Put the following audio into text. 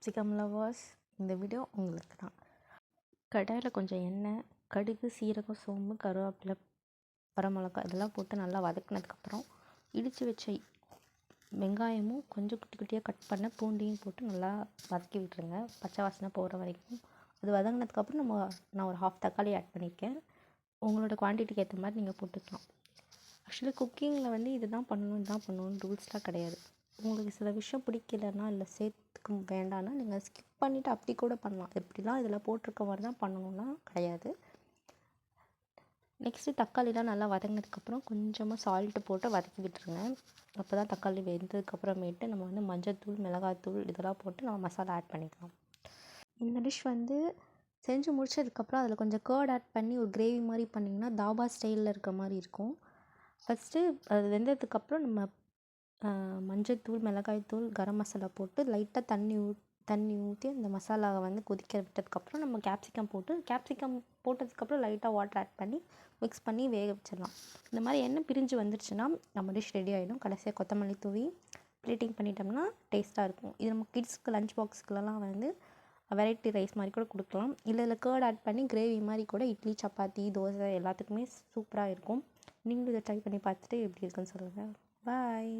Capsicum lovers, இந்த video உங்களுக்கு தான். கடாயில் கொஞ்சம் எண்ணெய், கடுகு, சீரகம், சோம்பு, கருவேப்பிலை, வரமிளகாய் இதெல்லாம் போட்டு நல்லா வதக்கினதுக்கப்புறம் இடித்து வச்ச வெங்காயமும் கொஞ்சம் குட்டி குட்டியாக கட் பண்ண பூண்டையும் போட்டு நல்லா வதக்கி விட்டுருங்க, பச்சை வாசனை போகிற வரைக்கும். அது வதங்கினதுக்கப்புறம் நான் ஒரு ஹாஃப் தக்காளி ஆட் பண்ணியிருக்கேன். உங்களோட குவான்டிட்டிக்கு ஏற்ற மாதிரி நீங்கள் போட்டுக்கலாம். ஆக்சுவலி குக்கிங்கில் இதுதான் பண்ணணும்னு ரூல்ஸ்லாம் கிடையாது. உங்களுக்கு சில விஷயம் பிடிக்கலன்னா இல்லை சேர்த்துக்க வேண்டாம்னா நீங்கள் ஸ்கிப் பண்ணிவிட்டு அப்படி கூட பண்ணலாம். எப்படிலாம் இதில் போட்டிருக்க மாதிரி தான் பண்ணணும்னா கிடையாது. நெக்ஸ்ட்டு தக்காளிலாம் நல்லா வதங்கினதுக்கப்புறம் கொஞ்சமாக சால்ட்டு போட்டு வதக்கி விட்டுருங்க. அப்போ தான் தக்காளி வெந்ததுக்கப்புறமேட்டு நம்ம மஞ்சள்தூள், மிளகாய்த்தூள் இதெல்லாம் போட்டு நம்ம மசாலா ஆட் பண்ணிக்கலாம். இந்த டிஷ் செஞ்சு முடிச்சதுக்கப்புறம் அதில் கொஞ்சம் கர்ட் ஆட் பண்ணி ஒரு கிரேவி மாதிரி பண்ணிங்கன்னா தாபா ஸ்டைலில் இருக்க மாதிரி இருக்கும். ஃபஸ்ட்டு அது வெந்ததுக்கப்புறம் நம்ம மஞ்சள்தூள், மிளகாய்த்தூள், கரம் மசாலா போட்டு லைட்டாக தண்ணி ஊற்றி அந்த மசாலாவை கொதிக்க விட்டதுக்கப்புறம் நம்ம கேப்சிகம் போட்டதுக்கப்புறம் லைட்டாக வாட்டர் ஆட் பண்ணி மிக்ஸ் பண்ணி வேக வச்சிடலாம். இந்த மாதிரி எண்ணெய் பிரிஞ்சு வந்துருச்சுன்னா நம்ம டிஷ் ரெடி ஆகிடும். கடைசியாக கொத்தமல்லி தூவி பிளேட்டிங் பண்ணிட்டோம்னா டேஸ்ட்டாக இருக்கும். இது நம்ம கிட்ஸ்க்கு லஞ்ச் பாக்ஸ்க்குலாம் வெரைட்டி ரைஸ் மாதிரி கூட கொடுக்கலாம். இல்லை இதில் கர்ட் ஆட் பண்ணி கிரேவி மாதிரி கூட இட்லி, சப்பாத்தி, தோசை எல்லாத்துக்குமே சூப்பராக இருக்கும். நீங்களும் இதை ட்ரை பண்ணி பார்த்துட்டு எப்படி இருக்குன்னு சொல்லுங்கள். பாய்.